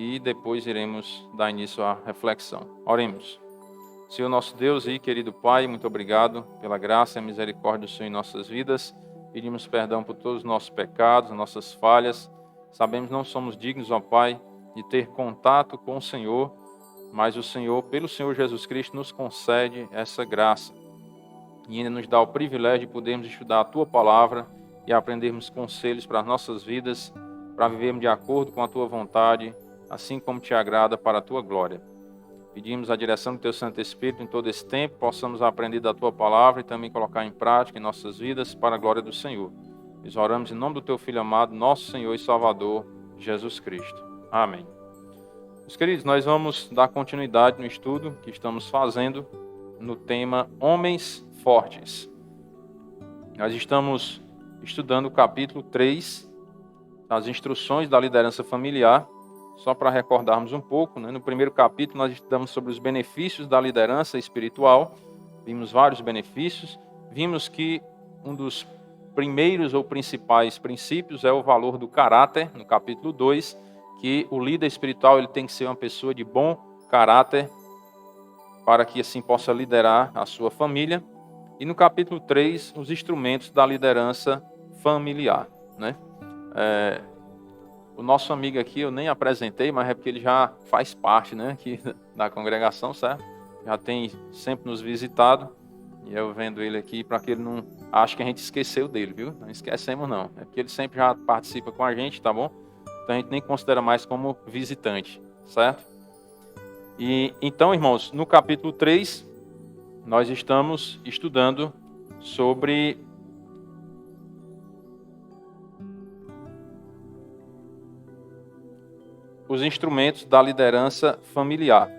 e depois iremos dar início à reflexão. Oremos. Senhor nosso Deus e querido Pai, muito obrigado pela graça e misericórdia do Senhor em nossas vidas. Pedimos perdão por todos os nossos pecados, nossas falhas. Sabemos que não somos dignos, ó Pai, de ter contato com o Senhor, mas o Senhor, pelo Senhor Jesus Cristo, nos concede essa graça. E ainda nos dá o privilégio de podermos estudar a Tua Palavra e aprendermos conselhos para as nossas vidas, para vivermos de acordo com a Tua vontade, assim como Te agrada para a Tua glória. Pedimos a direção do Teu Santo Espírito em todo esse tempo, possamos aprender da Tua Palavra e também colocar em prática em nossas vidas para a glória do Senhor. Nós oramos em nome do Teu Filho amado, nosso Senhor e Salvador, Jesus Cristo. Amém. Meus queridos, nós vamos dar continuidade no estudo que estamos fazendo no tema Homens Fortes. Nós estamos estudando o capítulo 3 das instruções da liderança familiar. Só para recordarmos um pouco, né? No primeiro capítulo nós estudamos sobre os benefícios da liderança espiritual, vimos vários benefícios, vimos que um dos primeiros ou principais princípios é o valor do caráter, no capítulo 2, que o líder espiritual ele tem que ser uma pessoa de bom caráter, para que assim possa liderar a sua família, e no capítulo 3, os instrumentos da liderança familiar, né? O nosso amigo aqui, eu nem apresentei, mas é porque ele já faz parte, né, aqui da congregação, certo? Já tem sempre nos visitado, e eu vendo ele aqui para que ele não ache que a gente esqueceu dele, viu? Não esquecemos não, é porque ele sempre já participa com a gente, tá bom? Então a gente nem considera mais como visitante, certo? E então, irmãos, no capítulo 3, nós estamos estudando sobre os instrumentos da liderança familiar.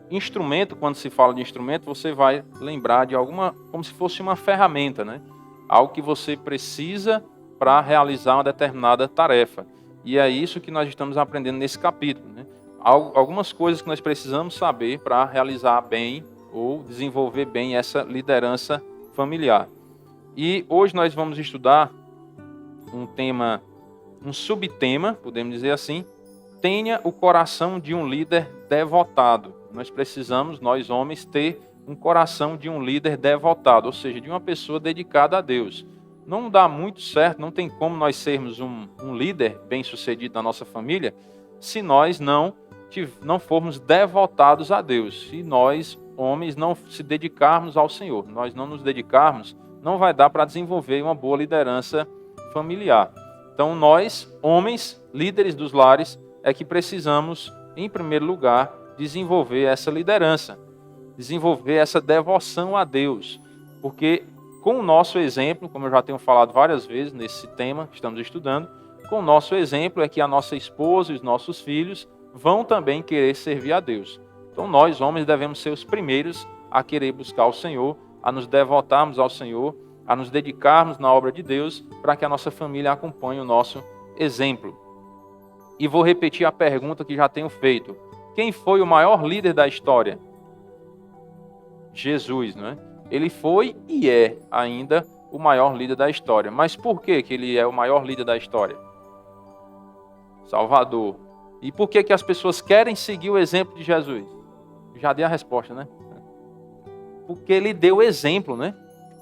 Instrumento, quando se fala de instrumento, você vai lembrar de alguma, como se fosse uma ferramenta, né? Algo que você precisa para realizar uma determinada tarefa. E é isso que nós estamos aprendendo nesse capítulo, né? Algumas coisas que nós precisamos saber para realizar bem ou desenvolver bem essa liderança familiar. E hoje nós vamos estudar um subtema, podemos dizer assim: tenha o coração de um líder devotado. Nós precisamos, nós homens, ter um coração de um líder devotado, ou seja, de uma pessoa dedicada a Deus. Não dá muito certo, não tem como nós sermos um líder bem-sucedido na nossa família se nós não formos devotados a Deus. Se nós, homens, não se dedicarmos ao Senhor, nós não nos dedicarmos, não vai dar para desenvolver uma boa liderança familiar. Então nós, homens, líderes dos lares, é que precisamos, em primeiro lugar, desenvolver essa liderança, desenvolver essa devoção a Deus, porque com o nosso exemplo, como eu já tenho falado várias vezes nesse tema que estamos estudando, com o nosso exemplo é que a nossa esposa e os nossos filhos vão também querer servir a Deus. Então nós, homens, devemos ser os primeiros a querer buscar o Senhor, a nos devotarmos ao Senhor, a nos dedicarmos na obra de Deus, para que a nossa família acompanhe o nosso exemplo. E vou repetir a pergunta que já tenho feito. Quem foi o maior líder da história? Jesus, não é? Ele foi e é ainda o maior líder da história. Mas por que ele é o maior líder da história? Salvador. E por que as pessoas querem seguir o exemplo de Jesus? Já dei a resposta, né? Porque ele deu o exemplo, né?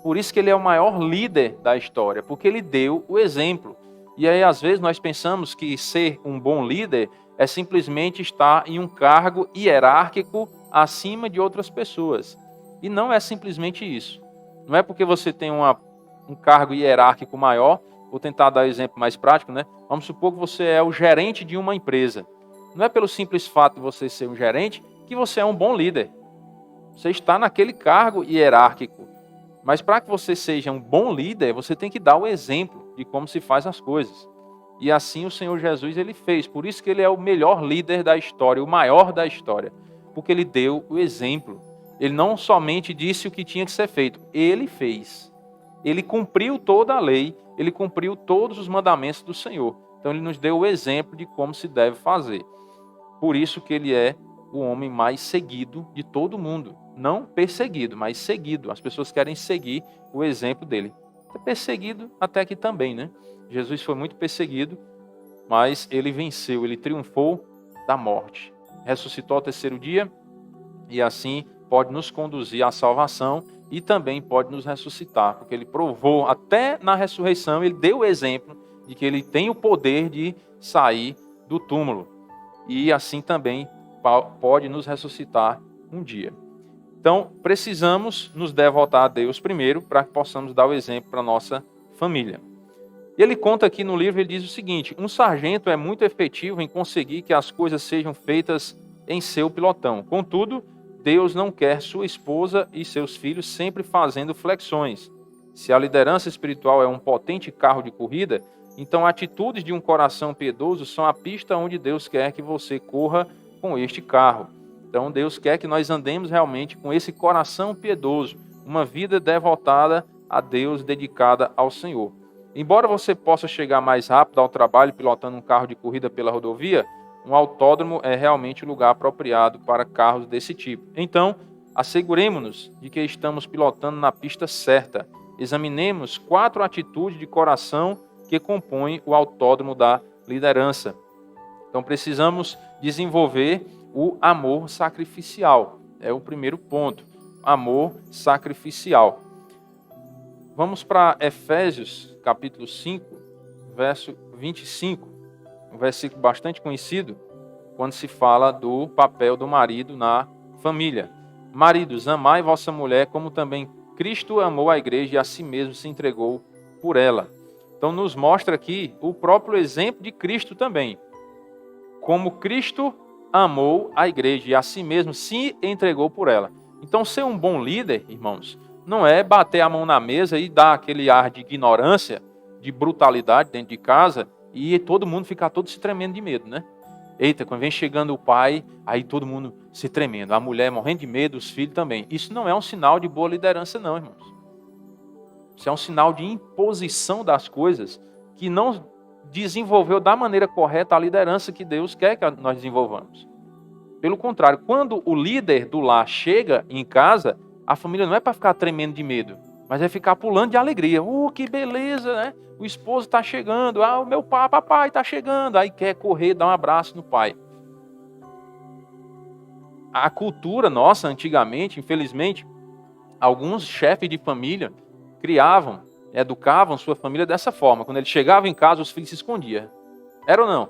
Por isso que ele é o maior líder da história, porque ele deu o exemplo. E aí, às vezes, nós pensamos que ser um bom líder é simplesmente estar em um cargo hierárquico acima de outras pessoas. E não é simplesmente isso. Não é porque você tem um cargo hierárquico maior, vou tentar dar um exemplo mais prático, né? Vamos supor que você é o gerente de uma empresa. Não é pelo simples fato de você ser um gerente que você é um bom líder. Você está naquele cargo hierárquico. Mas para que você seja um bom líder, você tem que dar o exemplo de como se faz as coisas. E assim o Senhor Jesus ele fez. Por isso que ele é o melhor líder da história, o maior da história. Porque ele deu o exemplo. Ele não somente disse o que tinha que ser feito, ele fez. Ele cumpriu toda a lei, ele cumpriu todos os mandamentos do Senhor. Então ele nos deu o exemplo de como se deve fazer. Por isso que ele é o homem mais seguido de todo mundo. Não perseguido, mas seguido. As pessoas querem seguir o exemplo dele. É perseguido até aqui também, né? Jesus foi muito perseguido, mas ele venceu, ele triunfou da morte. Ressuscitou ao terceiro dia e assim pode nos conduzir à salvação e também pode nos ressuscitar, porque ele provou até na ressurreição, ele deu o exemplo de que ele tem o poder de sair do túmulo e assim também pode nos ressuscitar um dia. Então, precisamos nos devotar a Deus primeiro para que possamos dar o exemplo para a nossa família. E ele conta aqui no livro, ele diz o seguinte: um sargento é muito efetivo em conseguir que as coisas sejam feitas em seu pilotão. Contudo, Deus não quer sua esposa e seus filhos sempre fazendo flexões. Se a liderança espiritual é um potente carro de corrida, então atitudes de um coração piedoso são a pista onde Deus quer que você corra com este carro. Então Deus quer que nós andemos realmente com esse coração piedoso, uma vida devotada a Deus, dedicada ao Senhor. Embora você possa chegar mais rápido ao trabalho pilotando um carro de corrida pela rodovia, um autódromo é realmente o lugar apropriado para carros desse tipo. Então, asseguremos-nos de que estamos pilotando na pista certa. Examinemos 4 atitudes de coração que compõem o autódromo da liderança. Então, precisamos desenvolver o amor sacrificial. É o primeiro ponto. Amor sacrificial. Vamos para Efésios, capítulo 5, verso 25. Um versículo bastante conhecido, quando se fala do papel do marido na família. Maridos, amai vossa mulher, como também Cristo amou a igreja e a si mesmo se entregou por ela. Então nos mostra aqui o próprio exemplo de Cristo também. Como Cristo amou a igreja e a si mesmo se entregou por ela. Então ser um bom líder, irmãos, não é bater a mão na mesa e dar aquele ar de ignorância, de brutalidade dentro de casa e todo mundo ficar todo se tremendo de medo, né? Eita, quando vem chegando o pai, aí todo mundo se tremendo. A mulher morrendo de medo, os filhos também. Isso não é um sinal de boa liderança não, irmãos. Isso é um sinal de imposição das coisas que não desenvolveu da maneira correta a liderança que Deus quer que nós desenvolvamos. Pelo contrário, quando o líder do lar chega em casa, a família não é para ficar tremendo de medo, mas é ficar pulando de alegria. Que beleza, né? O esposo está chegando, o meu papai está chegando. Aí quer correr, dar um abraço no pai. A cultura nossa, antigamente, infelizmente, alguns chefes de família criavam, educavam sua família dessa forma. Quando ele chegava em casa, os filhos se escondiam. Era ou não?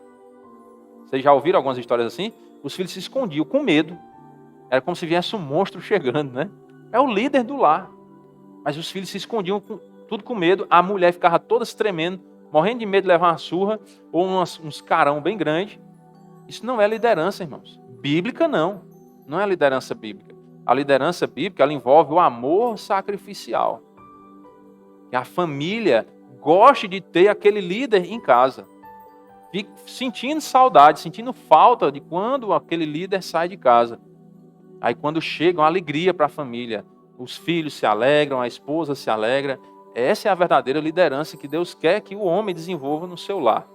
Vocês já ouviram algumas histórias assim? Os filhos se escondiam com medo. Era como se viesse um monstro chegando, né? É o líder do lar. Mas os filhos se escondiam tudo com medo. A mulher ficava toda se tremendo, morrendo de medo de levar uma surra ou uns carão bem grande. Isso não é liderança, irmãos. Bíblica, não. Não é liderança bíblica. A liderança bíblica, ela envolve o amor sacrificial. Que a família goste de ter aquele líder em casa. Fique sentindo saudade, sentindo falta de quando aquele líder sai de casa. Aí quando chega, uma alegria para a família. Os filhos se alegram, a esposa se alegra. Essa é a verdadeira liderança que Deus quer que o homem desenvolva no seu lar.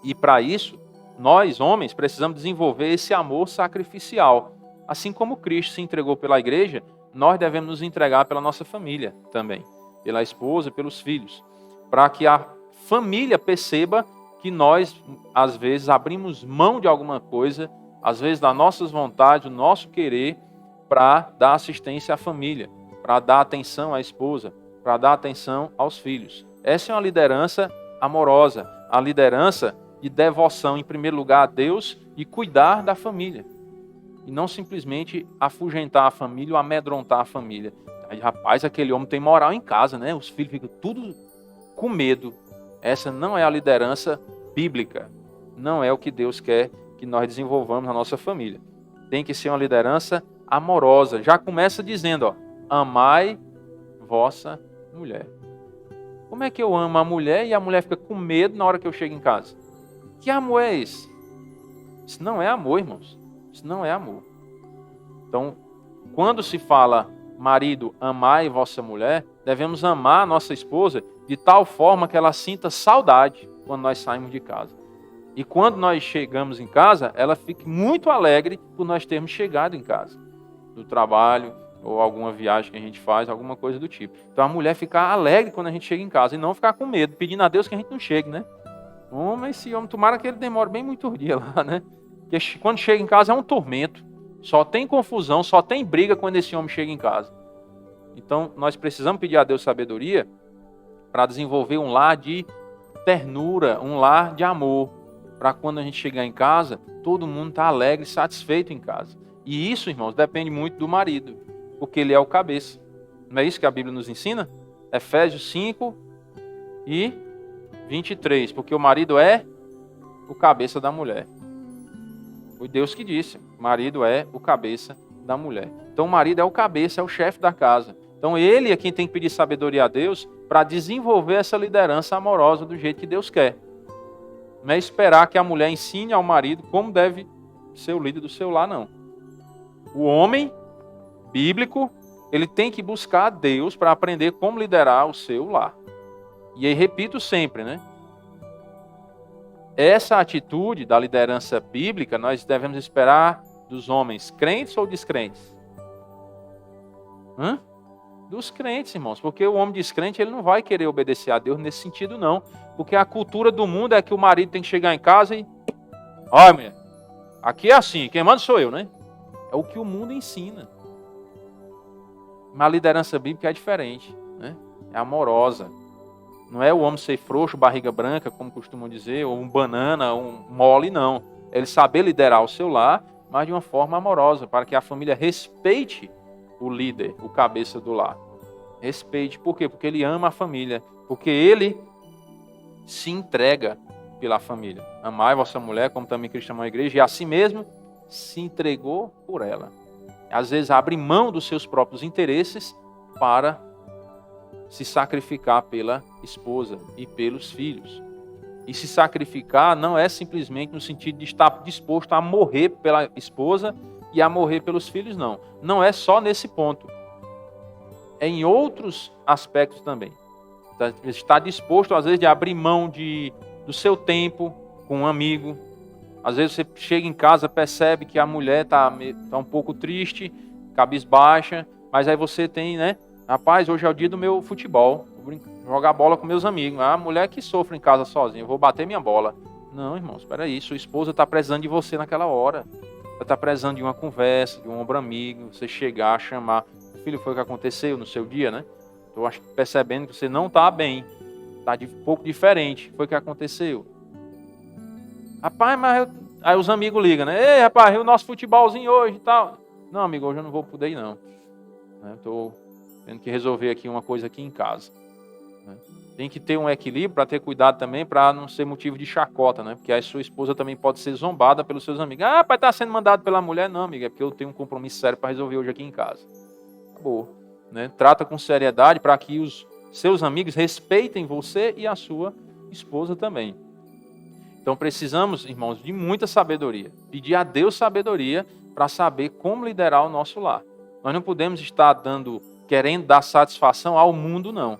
E para isso, nós, homens, precisamos desenvolver esse amor sacrificial. Assim como Cristo se entregou pela igreja, nós devemos nos entregar pela nossa família também. Pela esposa, pelos filhos. Para que a família perceba que nós, às vezes, abrimos mão de alguma coisa, às vezes das nossas vontades, do nosso querer, para dar assistência à família, para dar atenção à esposa, para dar atenção aos filhos. Essa é uma liderança amorosa, a liderança de devoção, em primeiro lugar, a Deus e cuidar da família. E não simplesmente afugentar a família ou amedrontar a família. Aí, rapaz, aquele homem tem moral em casa, né? Os filhos ficam tudo com medo. Essa não é a liderança bíblica. Não é o que Deus quer que nós desenvolvamos na nossa família. Tem que ser uma liderança amorosa. Já começa dizendo, amai vossa mulher. Como é que eu amo a mulher e a mulher fica com medo na hora que eu chego em casa? Que amor é esse? Isso não é amor, irmãos. Isso não é amor. Então, quando se fala, marido, amai vossa mulher, devemos amar a nossa esposa de tal forma que ela sinta saudade quando nós saímos de casa. E quando nós chegamos em casa, ela fique muito alegre por nós termos chegado em casa. Do trabalho, ou alguma viagem que a gente faz, alguma coisa do tipo. Então a mulher ficar alegre quando a gente chega em casa e não ficar com medo, pedindo a Deus que a gente não chegue, né? Mas esse homem, tomara que ele demore bem muitos dias lá, né? Porque quando chega em casa é um tormento. Só tem confusão, só tem briga quando esse homem chega em casa. Então, nós precisamos pedir a Deus sabedoria para desenvolver um lar de ternura, um lar de amor. Para quando a gente chegar em casa, todo mundo está alegre e satisfeito em casa. E isso, irmãos, depende muito do marido, porque ele é o cabeça. Não é isso que a Bíblia nos ensina? Efésios 5 e 23. Porque o marido é o cabeça da mulher. Foi Deus que disse, o marido é o cabeça da mulher. Então o marido é o cabeça, é o chefe da casa. Então ele é quem tem que pedir sabedoria a Deus para desenvolver essa liderança amorosa do jeito que Deus quer. Não é esperar que a mulher ensine ao marido como deve ser o líder do seu lar, não. O homem bíblico, ele tem que buscar a Deus para aprender como liderar o seu lar. E aí repito sempre, né? Essa atitude da liderança bíblica nós devemos esperar dos homens crentes ou descrentes? Dos crentes, irmãos, porque o homem descrente ele não vai querer obedecer a Deus nesse sentido, não. Porque a cultura do mundo é que o marido tem que chegar em casa e... Olha, mulher, aqui é assim, quem manda sou eu, né? É o que o mundo ensina. Mas a liderança bíblica é diferente, né? É amorosa. Não é o homem ser frouxo, barriga branca, como costumam dizer, ou um banana, um mole, não. É ele saber liderar o seu lar, mas de uma forma amorosa, para que a família respeite o líder, o cabeça do lar. Respeite. Por quê? Porque ele ama a família. Porque ele se entrega pela família. Amai vossa mulher, como também Cristo amou a igreja, e assim mesmo se entregou por ela. Às vezes abre mão dos seus próprios interesses para se sacrificar pela esposa e pelos filhos. E se sacrificar não é simplesmente no sentido de estar disposto a morrer pela esposa e a morrer pelos filhos, não. Não é só nesse ponto. É em outros aspectos também. Está disposto, às vezes, de abrir mão do seu tempo com um amigo. Às vezes você chega em casa, percebe que a mulher está um pouco triste, cabisbaixa, mas aí você tem, né? Rapaz, hoje é o dia do meu futebol, vou jogar bola com meus amigos. A mulher que sofre em casa sozinha, eu vou bater minha bola. Não, irmãos, espera aí, sua esposa está precisando de você naquela hora. Ela está precisando de uma conversa, de um ombro amigo, você chegar, chamar. Filho, foi o que aconteceu no seu dia, né? Estou percebendo que você não está bem, está um pouco diferente. Foi o que aconteceu. Rapaz, mas aí os amigos ligam, né? Ei, rapaz, o nosso futebolzinho hoje e tal. Não, amigo, hoje eu não vou poder ir, não. Estou tendo que resolver aqui uma coisa aqui em casa. Tem que ter um equilíbrio para ter cuidado também, para não ser motivo de chacota, né? Porque aí sua esposa também pode ser zombada pelos seus amigos. Ah, pai, tá sendo mandado pela mulher? Não, amigo, é porque eu tenho um compromisso sério para resolver hoje aqui em casa. Acabou. Né? Trata com seriedade para que os seus amigos respeitem você e a sua esposa também. Então precisamos, irmãos, de muita sabedoria. Pedir a Deus sabedoria para saber como liderar o nosso lar. Nós não podemos estar querendo dar satisfação ao mundo, não.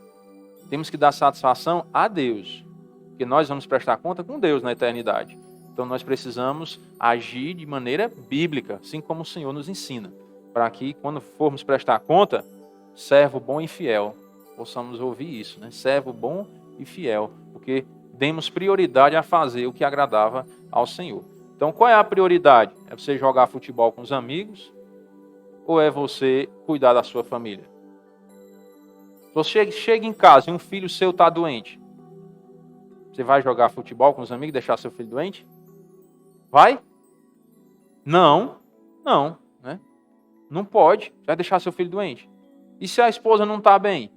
Temos que dar satisfação a Deus. Porque nós vamos prestar conta com Deus na eternidade. Então nós precisamos agir de maneira bíblica, assim como o Senhor nos ensina. Para que, quando formos prestar conta, servo bom e fiel, possamos ouvir isso, né? Servo bom e fiel. Porque demos prioridade a fazer o que agradava ao Senhor. Então, qual é a prioridade? É você jogar futebol com os amigos? Ou é você cuidar da sua família? Se você chega em casa e um filho seu está doente, você vai jogar futebol com os amigos e deixar seu filho doente? Vai? Não, né? Não pode. Você vai deixar seu filho doente. E se a esposa não está bem?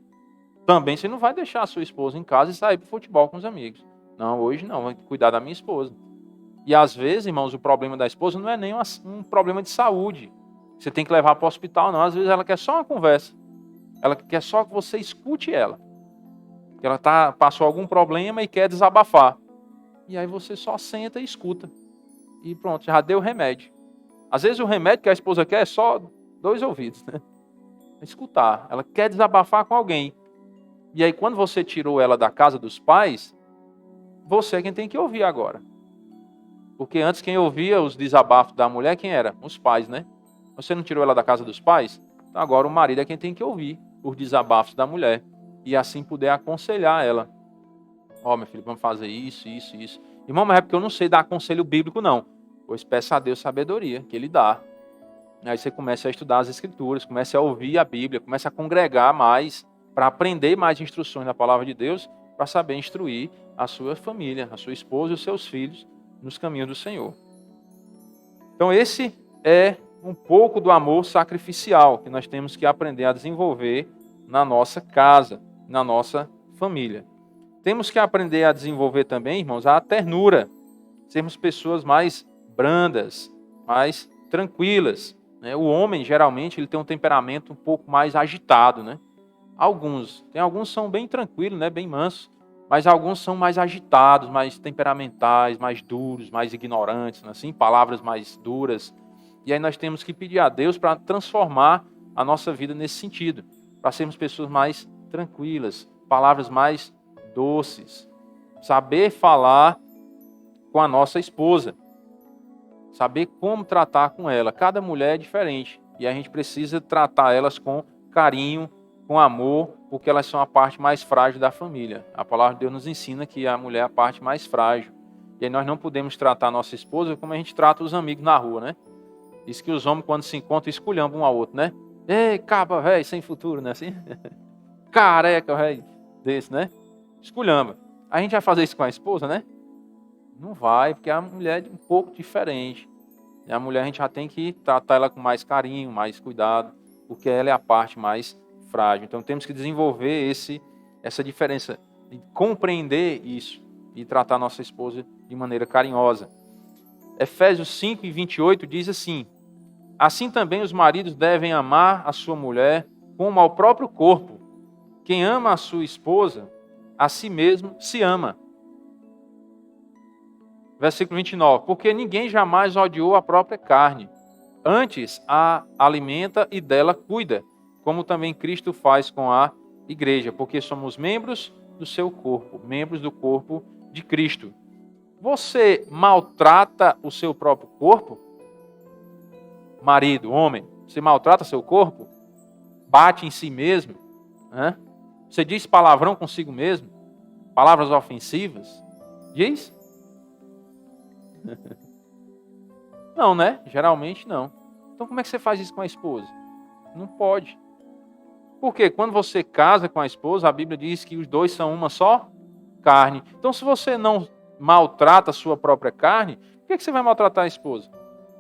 Também você não vai deixar a sua esposa em casa e sair para o futebol com os amigos. Não, hoje não, vou cuidar da minha esposa. E às vezes, irmãos, o problema da esposa não é nem um problema de saúde. Você tem que levar para o hospital, não. Às vezes ela quer só uma conversa. Ela quer só que você escute ela. Que ela passou algum problema e quer desabafar. E aí você só senta e escuta. E pronto, já deu o remédio. Às vezes o remédio que a esposa quer é só 2 ouvidos, né? Escutar. Ela quer desabafar com alguém. E aí quando você tirou ela da casa dos pais, você é quem tem que ouvir agora. Porque antes quem ouvia os desabafos da mulher, quem era? Os pais, né? Você não tirou ela da casa dos pais? Então agora o marido é quem tem que ouvir os desabafos da mulher. E assim poder aconselhar ela. Ó, meu filho, vamos fazer isso, isso, isso. Irmão, mas é porque eu não sei dar conselho bíblico, não. Pois peça a Deus sabedoria, que Ele dá. Aí você começa a estudar as Escrituras, começa a ouvir a Bíblia, começa a congregar mais, para aprender mais instruções da palavra de Deus, para saber instruir a sua família, a sua esposa e os seus filhos nos caminhos do Senhor. Então esse é um pouco do amor sacrificial que nós temos que aprender a desenvolver na nossa casa, na nossa família. Temos que aprender a desenvolver também, irmãos, a ternura. Sermos pessoas mais brandas, mais tranquilas. O homem, geralmente, ele tem um temperamento um pouco mais agitado, né? Alguns são bem tranquilos, né? Bem mansos, mas alguns são mais agitados, mais temperamentais, mais duros, mais ignorantes, né? Assim, palavras mais duras. E aí nós temos que pedir a Deus para transformar a nossa vida nesse sentido, para sermos pessoas mais tranquilas, palavras mais doces, saber falar com a nossa esposa, saber como tratar com ela. Cada mulher é diferente e a gente precisa tratar elas com carinho, com amor, porque elas são a parte mais frágil da família. A palavra de Deus nos ensina que a mulher é a parte mais frágil. E aí nós não podemos tratar a nossa esposa como a gente trata os amigos na rua, né? Diz que os homens, quando se encontram, esculhambam um ao outro, né? Ei, caba, velho, sem futuro, né? Assim? Careca, velho, desse, né? Esculhamba. A gente vai fazer isso com a esposa, né? Não vai, porque a mulher é um pouco diferente. E a mulher a gente já tem que tratar ela com mais carinho, mais cuidado, porque ela é a parte mais frágil. Então temos que desenvolver essa diferença, de compreender isso e tratar nossa esposa de maneira carinhosa. Efésios 5:28 diz assim: assim também os maridos devem amar a sua mulher como ao próprio corpo. Quem ama a sua esposa, a si mesmo se ama. Versículo 29. Porque ninguém jamais odiou a própria carne. Antes a alimenta e dela cuida, como também Cristo faz com a igreja, porque somos membros do seu corpo, membros do corpo de Cristo. Você maltrata o seu próprio corpo? Marido, homem, você maltrata seu corpo? Bate em si mesmo? Né? Você diz palavrão consigo mesmo? Palavras ofensivas? Diz? Não, né? Geralmente não. Então como é que você faz isso com a esposa? Não pode. Porque quando você casa com a esposa, a Bíblia diz que os dois são uma só carne. Então se você não maltrata a sua própria carne, por que você vai maltratar a esposa?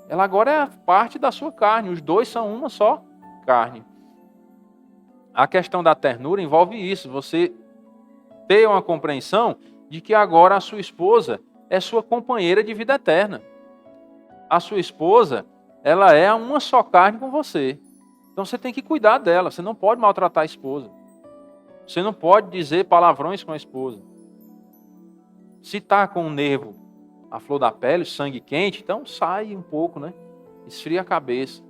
Ela agora é parte da sua carne. Os dois são uma só carne. A questão da ternura envolve isso. Você ter uma compreensão de que agora a sua esposa é sua companheira de vida eterna. A sua esposa, ela é uma só carne com você. Então você tem que cuidar dela. Você não pode maltratar a esposa. Você não pode dizer palavrões com a esposa. Se está com o nervo, a flor da pele, o sangue quente, então sai um pouco, né? Esfria a cabeça.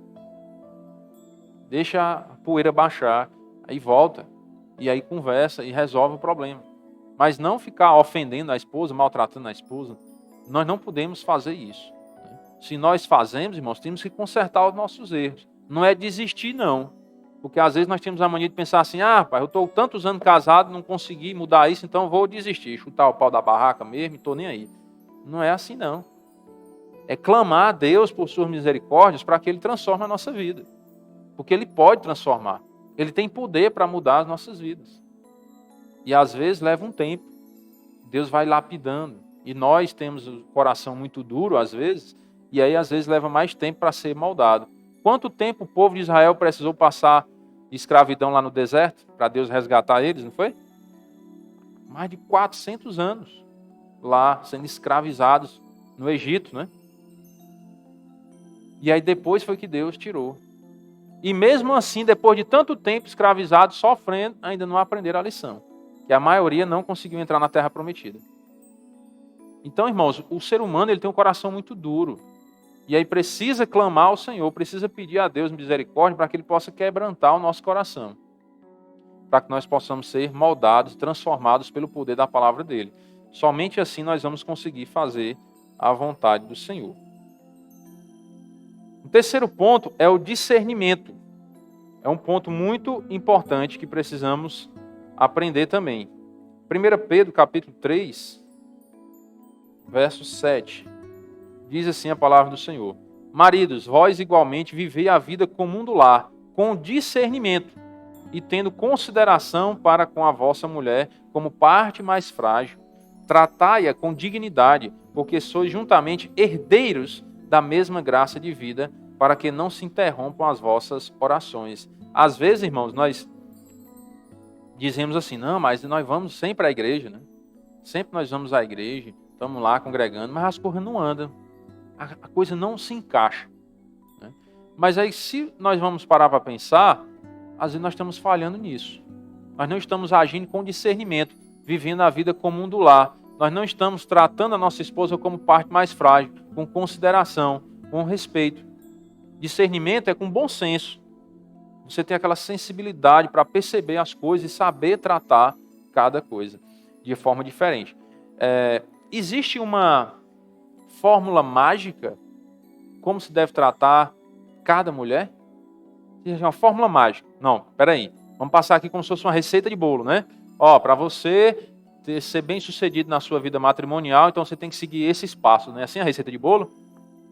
Deixa a poeira baixar. Aí volta. E aí conversa e resolve o problema. Mas não ficar ofendendo a esposa, maltratando a esposa. Nós não podemos fazer isso. Se nós fazemos, irmãos, temos que consertar os nossos erros. Não é desistir, não. Porque às vezes nós temos a mania de pensar assim, pai, eu estou tantos anos casado, não consegui mudar isso, então vou desistir, chutar o pau da barraca mesmo, estou nem aí. Não é assim, não. É clamar a Deus por suas misericórdias para que Ele transforme a nossa vida. Porque Ele pode transformar. Ele tem poder para mudar as nossas vidas. E às vezes leva um tempo. Deus vai lapidando. E nós temos o coração muito duro, às vezes, e aí às vezes leva mais tempo para ser moldado. Quanto tempo o povo de Israel precisou passar de escravidão lá no deserto, para Deus resgatar eles, não foi? Mais de 400 anos lá, sendo escravizados no Egito, né? E aí depois foi que Deus tirou. E mesmo assim, depois de tanto tempo escravizados, sofrendo, ainda não aprenderam a lição. Que a maioria não conseguiu entrar na terra prometida. Então, irmãos, o ser humano ele tem um coração muito duro. E aí precisa clamar ao Senhor, precisa pedir a Deus misericórdia para que Ele possa quebrantar o nosso coração. Para que nós possamos ser moldados, transformados pelo poder da palavra dEle. Somente assim nós vamos conseguir fazer a vontade do Senhor. O terceiro ponto é o discernimento. É um ponto muito importante que precisamos aprender também. 1 Pedro capítulo 3, verso 7. Diz assim a palavra do Senhor: maridos, vós igualmente vivei a vida comum do lar, com discernimento, e tendo consideração para com a vossa mulher como parte mais frágil. Tratai-a com dignidade, porque sois juntamente herdeiros da mesma graça de vida, para que não se interrompam as vossas orações. Às vezes, irmãos, nós dizemos assim, não, mas nós vamos sempre à igreja, né? Sempre nós vamos à igreja, estamos lá congregando, mas as coisas não andam, a coisa não se encaixa, né? Mas aí, se nós vamos parar para pensar, às vezes nós estamos falhando nisso. Nós não estamos agindo com discernimento, vivendo a vida comum do lar. Nós não estamos tratando a nossa esposa como parte mais frágil, com consideração, com respeito. Discernimento é com bom senso. Você tem aquela sensibilidade para perceber as coisas e saber tratar cada coisa de forma diferente. Existe uma fórmula mágica como se deve tratar cada mulher? Existe uma fórmula mágica? Não, peraí. Vamos passar aqui como se fosse uma receita de bolo, né? Ó, para você ser bem sucedido na sua vida matrimonial, então você tem que seguir esses passos, né? Assim a receita de bolo?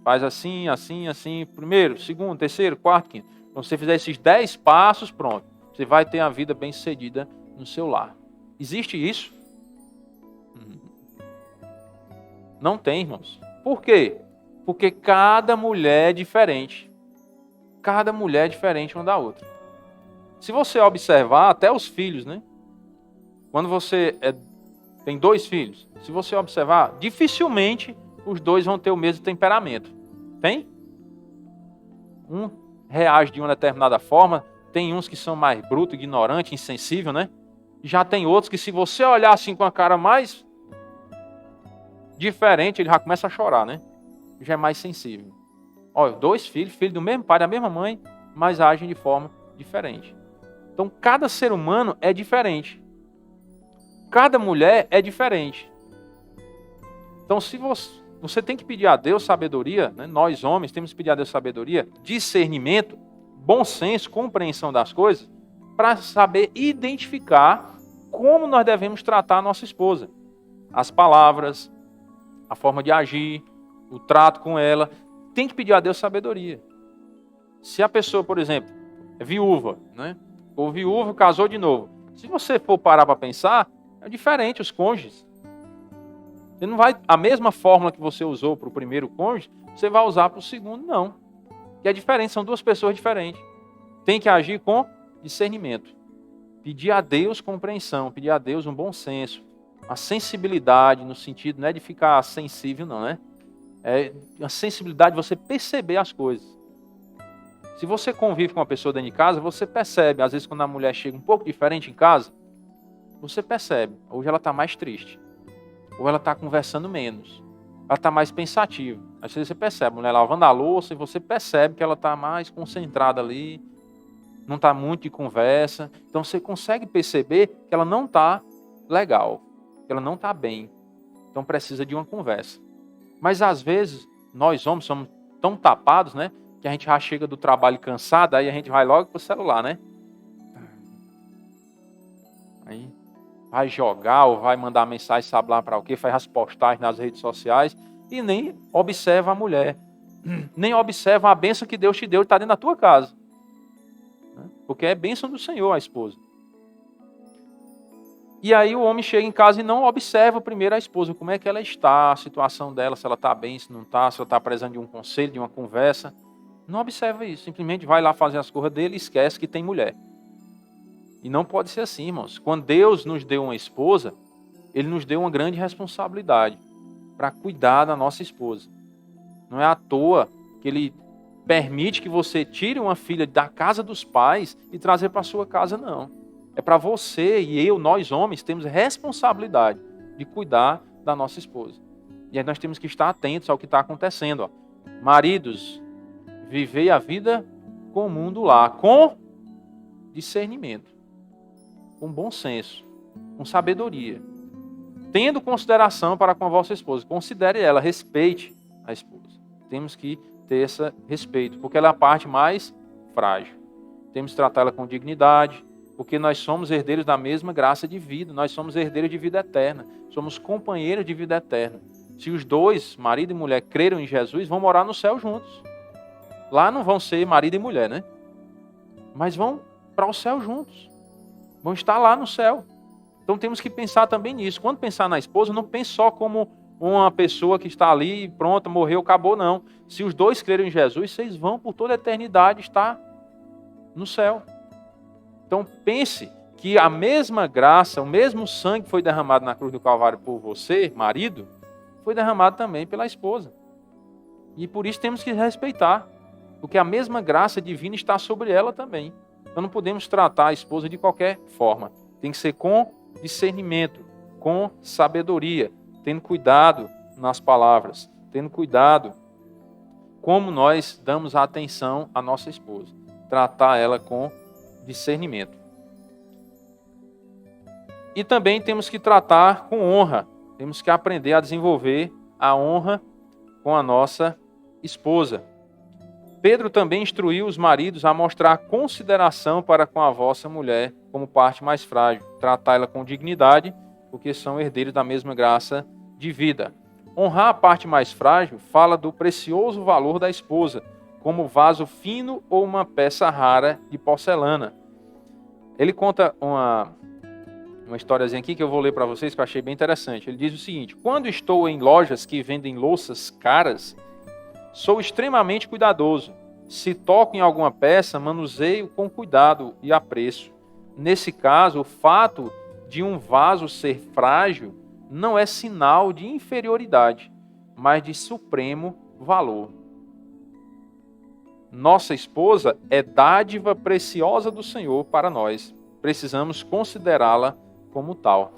Faz assim, assim, assim, primeiro, segundo, terceiro, quarto, quinto. Então, se você fizer esses 10 passos, pronto. Você vai ter a vida bem sucedida no seu lar. Existe isso? Não tem, irmãos. Por quê? Porque cada mulher é diferente. Cada mulher é diferente uma da outra. Se você observar, até os filhos, né? Quando você tem 2 filhos, se você observar, dificilmente os 2 vão ter o mesmo temperamento. Tem? Um reage de uma determinada forma, tem uns que são mais bruto, ignorante, insensível, né? Já tem outros que, se você olhar assim com a cara mais diferente, ele já começa a chorar, né? Já é mais sensível. Olha, 2 filhos, filho do mesmo pai, da mesma mãe, mas agem de forma diferente. Então, cada ser humano é diferente. Cada mulher é diferente. Então, se você tem que pedir a Deus sabedoria, né? Nós homens temos que pedir a Deus sabedoria, discernimento, bom senso, compreensão das coisas, para saber identificar como nós devemos tratar a nossa esposa. As palavras, a forma de agir, o trato com ela. Tem que pedir a Deus sabedoria. Se a pessoa, por exemplo, é viúva, né? Ou viúva, casou de novo. Se você for parar para pensar, é diferente os cônjuges. Você não vai, a mesma fórmula que você usou para o primeiro cônjuge, você vai usar para o segundo, não. E é diferente, são 2 pessoas diferentes. Tem que agir com discernimento. Pedir a Deus compreensão, pedir a Deus um bom senso, a sensibilidade, no sentido não é de ficar sensível, não, né? É a sensibilidade de você perceber as coisas. Se você convive com uma pessoa dentro de casa, você percebe, às vezes quando a mulher chega um pouco diferente em casa, você percebe, hoje ela está mais triste, ou ela está conversando menos, ela está mais pensativa. Às vezes você percebe, a mulher lavando a louça e você percebe que ela está mais concentrada ali, não está muito de conversa, então você consegue perceber que ela não está legal, que ela não está bem, então precisa de uma conversa. Mas às vezes, nós homens somos tão tapados, né? Que a gente já chega do trabalho cansado, aí a gente vai logo pro celular, né? Aí vai jogar ou vai mandar mensagem, sabe lá para o quê, faz as postagens nas redes sociais e nem observa a mulher. Nem observa a bênção que Deus te deu e está dentro da tua casa. Porque é bênção do Senhor a esposa. E aí o homem chega em casa e não observa primeiro a esposa, como é que ela está, a situação dela, se ela está bem, se não está, se ela está precisando de um conselho, de uma conversa. Não observa isso, simplesmente vai lá fazer as coisas dele e esquece que tem mulher. E não pode ser assim, irmãos. Quando Deus nos deu uma esposa, Ele nos deu uma grande responsabilidade para cuidar da nossa esposa. Não é à toa que Ele permite que você tire uma filha da casa dos pais e trazer para a sua casa, não. É para você e eu, nós homens, temos responsabilidade de cuidar da nossa esposa. E aí nós temos que estar atentos ao que está acontecendo. Maridos, vivei a vida comum do lar, com discernimento, com bom senso, com sabedoria, tendo consideração para com a vossa esposa. Considere ela, respeite a esposa. Temos que ter esse respeito, porque ela é a parte mais frágil. Temos que tratá-la com dignidade, porque nós somos herdeiros da mesma graça de vida, nós somos herdeiros de vida eterna, somos companheiros de vida eterna. Se os dois, marido e mulher, creram em Jesus, vão morar no céu juntos. Lá não vão ser marido e mulher, né? Mas vão para o céu juntos. Vão estar lá no céu. Então temos que pensar também nisso. Quando pensar na esposa, não pense só como uma pessoa que está ali, pronta, morreu, acabou, não. Se os dois creram em Jesus, vocês vão por toda a eternidade estar no céu. Então pense que a mesma graça, o mesmo sangue que foi derramado na cruz do Calvário por você, marido, foi derramado também pela esposa. E por isso temos que respeitar, porque a mesma graça divina está sobre ela também. Então não podemos tratar a esposa de qualquer forma. Tem que ser com discernimento, com sabedoria, tendo cuidado nas palavras, tendo cuidado como nós damos atenção à nossa esposa. Tratar ela com discernimento. E também temos que tratar com honra. Temos que aprender a desenvolver a honra com a nossa esposa. Pedro também instruiu os maridos a mostrar consideração para com a vossa mulher como parte mais frágil. Tratá-la com dignidade, porque são herdeiros da mesma graça de vida. Honrar a parte mais frágil fala do precioso valor da esposa, como vaso fino ou uma peça rara de porcelana. Ele conta uma historiazinha aqui que eu vou ler para vocês, que eu achei bem interessante. Ele diz o seguinte: quando estou em lojas que vendem louças caras, sou extremamente cuidadoso. Se toco em alguma peça, manuseio com cuidado e apreço. Nesse caso, o fato de um vaso ser frágil não é sinal de inferioridade, mas de supremo valor. Nossa esposa é dádiva preciosa do Senhor para nós. Precisamos considerá-la como tal.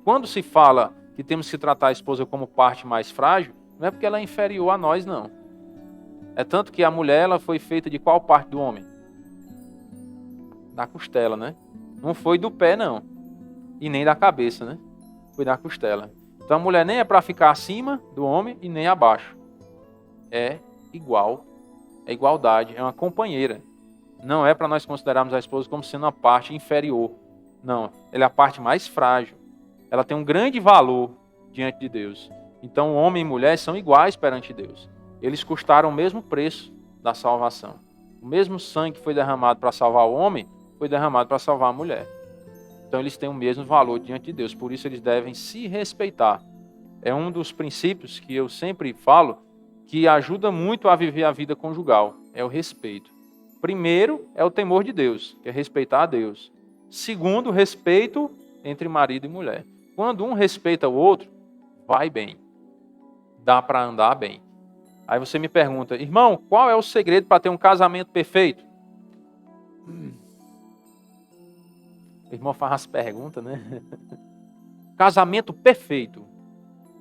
Quando se fala que temos que tratar a esposa como parte mais frágil, não é porque ela é inferior a nós, não. É tanto que a mulher ela foi feita de qual parte do homem? Da costela, né? Não foi do pé, não. E nem da cabeça, né? Foi da costela. Então a mulher nem é para ficar acima do homem e nem abaixo. É igual, é igualdade, é uma companheira. Não é para nós considerarmos a esposa como sendo uma parte inferior. Não, ela é a parte mais frágil. Ela tem um grande valor diante de Deus. Então, homem e mulher são iguais perante Deus. Eles custaram o mesmo preço da salvação. O mesmo sangue que foi derramado para salvar o homem, foi derramado para salvar a mulher. Então, eles têm o mesmo valor diante de Deus. Por isso, eles devem se respeitar. É um dos princípios que eu sempre falo, que ajuda muito a viver a vida conjugal. É o respeito. Primeiro, é o temor de Deus, que é respeitar a Deus. Segundo, respeito entre marido e mulher. Quando um respeita o outro, vai bem. Dá para andar bem. Aí você me pergunta, irmão, qual é o segredo para ter um casamento perfeito? O irmão faz as perguntas, né? Casamento perfeito.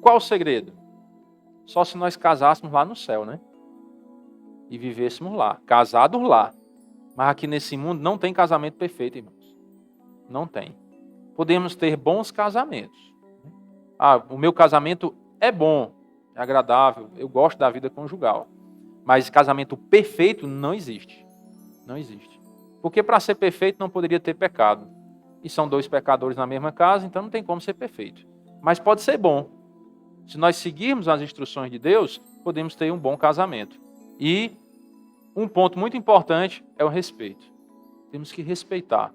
Qual o segredo? Só se nós casássemos lá no céu, né? E vivêssemos lá, casados lá. Mas aqui nesse mundo não tem casamento perfeito, irmãos. Não tem. Podemos ter bons casamentos. O meu casamento é bom, é agradável, eu gosto da vida conjugal. Mas casamento perfeito não existe. Não existe. Porque para ser perfeito não poderia ter pecado. E são dois pecadores na mesma casa, então não tem como ser perfeito. Mas pode ser bom. Se nós seguirmos as instruções de Deus, podemos ter um bom casamento. E um ponto muito importante é o respeito. Temos que respeitar,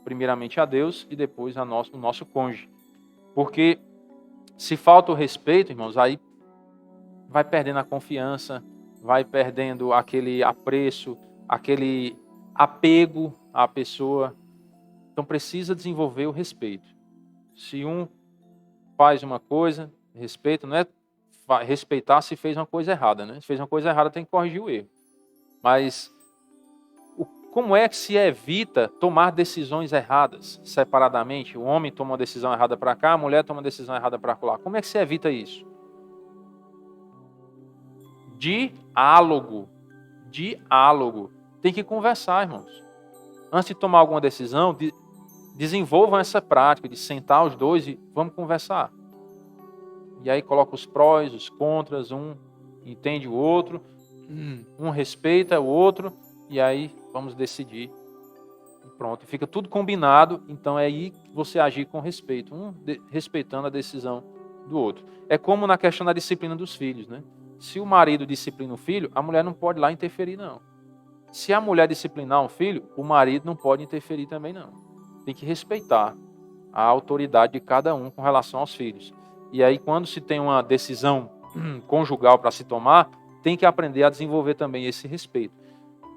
primeiramente a Deus e depois o nosso cônjuge. Porque se falta o respeito, irmãos, aí vai perdendo a confiança, vai perdendo aquele apreço, aquele apego à pessoa. Então precisa desenvolver o respeito. Se um faz uma coisa, respeito, não é respeitar se fez uma coisa errada, né? Se fez uma coisa errada, tem que corrigir o erro. Mas como é que se evita tomar decisões erradas separadamente? O homem toma uma decisão errada para cá, a mulher toma uma decisão errada para lá. Como é que se evita isso? Diálogo. Diálogo. Tem que conversar, irmãos. Antes de tomar alguma decisão, desenvolvam essa prática de sentar os dois e vamos conversar. E aí coloca os prós, os contras, um entende o outro, um respeita o outro, e aí vamos decidir. E pronto, fica tudo combinado, então é aí que você agir com respeito, respeitando a decisão do outro. É como na questão da disciplina dos filhos, né? Se o marido disciplina o filho, a mulher não pode lá interferir, não. Se a mulher disciplinar um filho, o marido não pode interferir também, não. Tem que respeitar a autoridade de cada um com relação aos filhos. E aí, quando se tem uma decisão conjugal para se tomar, tem que aprender a desenvolver também esse respeito.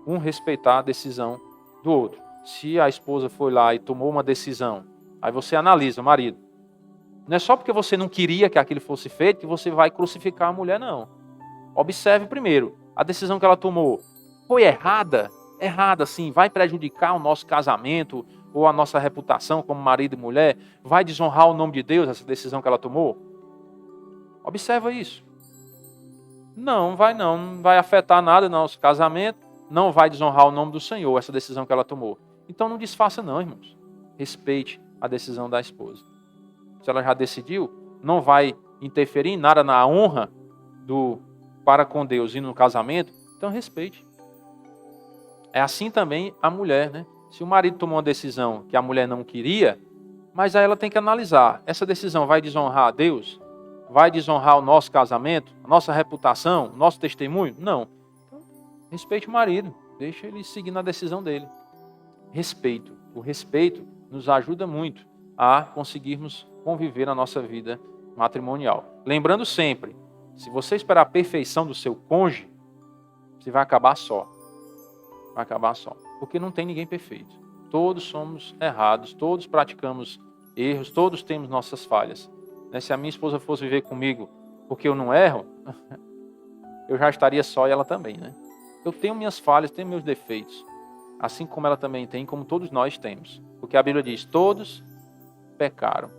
Um respeitar a decisão do outro. Se a esposa foi lá e tomou uma decisão, aí você analisa, marido. Não é só porque você não queria que aquilo fosse feito que você vai crucificar a mulher, não. Observe primeiro, a decisão que ela tomou foi errada? Errada, sim, vai prejudicar o nosso casamento ou a nossa reputação como marido e mulher? Vai desonrar o nome de Deus, essa decisão que ela tomou? Observa isso. Não vai afetar nada no nosso casamento, não vai desonrar o nome do Senhor, essa decisão que ela tomou. Então não desfaça não, irmãos. Respeite a decisão da esposa. Se ela já decidiu, não vai interferir em nada na honra para com Deus e no casamento, então respeite. É assim também a mulher, né? Se o marido tomou uma decisão que a mulher não queria, mas aí ela tem que analisar, essa decisão vai desonrar a Deus? Vai desonrar o nosso casamento, a nossa reputação, o nosso testemunho? Não. Então, respeite o marido, deixa ele seguir na decisão dele. Respeito. O respeito nos ajuda muito a conseguirmos conviver na nossa vida matrimonial. Lembrando sempre, se você esperar a perfeição do seu cônjuge, você vai acabar só. Vai acabar só. Porque não tem ninguém perfeito. Todos somos errados, todos praticamos erros, todos temos nossas falhas. Se a minha esposa fosse viver comigo porque eu não erro, eu já estaria só e ela também, né? Eu tenho minhas falhas, tenho meus defeitos. Assim como ela também tem, como todos nós temos. Porque a Bíblia diz, todos pecaram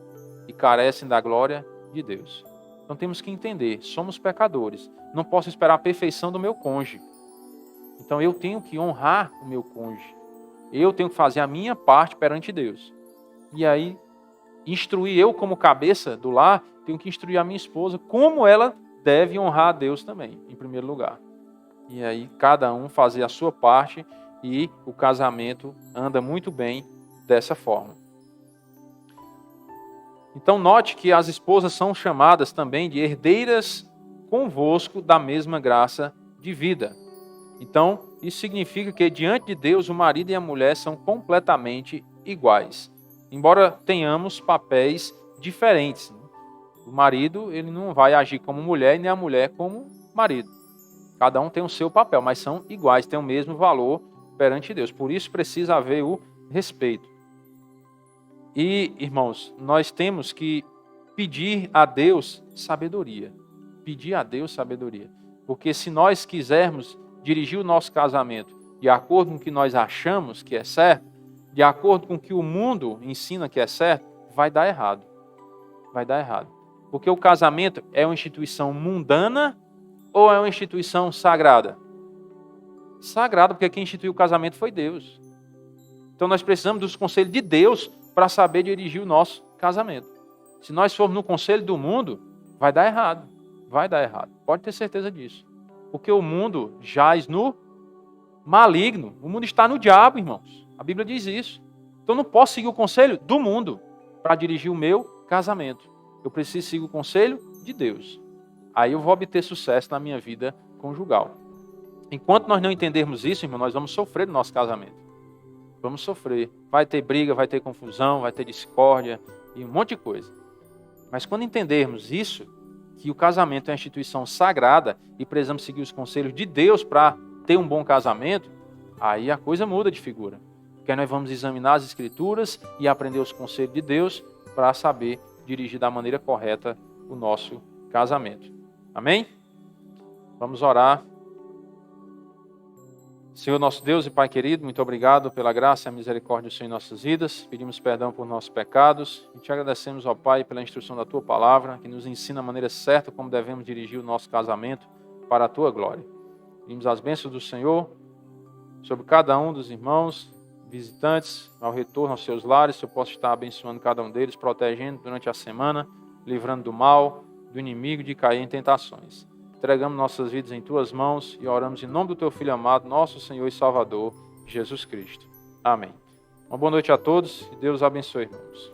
e carecem da glória de Deus. Então temos que entender, somos pecadores. Não posso esperar a perfeição do meu cônjuge. Então eu tenho que honrar o meu cônjuge. Eu tenho que fazer a minha parte perante Deus. E aí, instruir eu como cabeça do lar, tenho que instruir a minha esposa como ela deve honrar a Deus também, em primeiro lugar. E aí, cada um fazer a sua parte e o casamento anda muito bem dessa forma. Então, note que as esposas são chamadas também de herdeiras convosco da mesma graça de vida. Então, isso significa que diante de Deus, o marido e a mulher são completamente iguais. Embora tenhamos papéis diferentes. O marido, ele não vai agir como mulher, nem a mulher como marido. Cada um tem o seu papel, mas são iguais, têm o mesmo valor perante Deus. Por isso precisa haver o respeito. E, irmãos, nós temos que pedir a Deus sabedoria. Pedir a Deus sabedoria. Porque se nós quisermos dirigir o nosso casamento de acordo com o que nós achamos que é certo, de acordo com o que o mundo ensina que é certo, vai dar errado. Vai dar errado. Porque o casamento é uma instituição mundana ou é uma instituição sagrada? Sagrada, porque quem instituiu o casamento foi Deus. Então nós precisamos dos conselhos de Deus para saber dirigir o nosso casamento. Se nós formos no conselho do mundo, vai dar errado. Vai dar errado. Pode ter certeza disso. Porque o mundo jaz no maligno. O mundo está no diabo, irmãos. A Bíblia diz isso. Então eu não posso seguir o conselho do mundo para dirigir o meu casamento. Eu preciso seguir o conselho de Deus. Aí eu vou obter sucesso na minha vida conjugal. Enquanto nós não entendermos isso, irmão, nós vamos sofrer no nosso casamento. Vamos sofrer. Vai ter briga, vai ter confusão, vai ter discórdia e um monte de coisa. Mas quando entendermos isso, que o casamento é uma instituição sagrada e precisamos seguir os conselhos de Deus para ter um bom casamento, aí a coisa muda de figura. Porque aí nós vamos examinar as Escrituras e aprender os conselhos de Deus para saber dirigir da maneira correta o nosso casamento. Amém? Vamos orar. Senhor nosso Deus e Pai querido, muito obrigado pela graça e a misericórdia do Senhor em nossas vidas. Pedimos perdão por nossos pecados e te agradecemos, ó Pai, pela instrução da Tua Palavra, que nos ensina a maneira certa como devemos dirigir o nosso casamento para a Tua glória. Pedimos as bênçãos do Senhor sobre cada um dos irmãos, visitantes, ao retorno aos seus lares, que eu possa estar abençoando cada um deles, protegendo durante a semana, livrando do mal, do inimigo, de cair em tentações. Entregamos nossas vidas em Tuas mãos e oramos em nome do Teu Filho amado, nosso Senhor e Salvador, Jesus Cristo. Amém. Uma boa noite a todos e Deus abençoe, irmãos.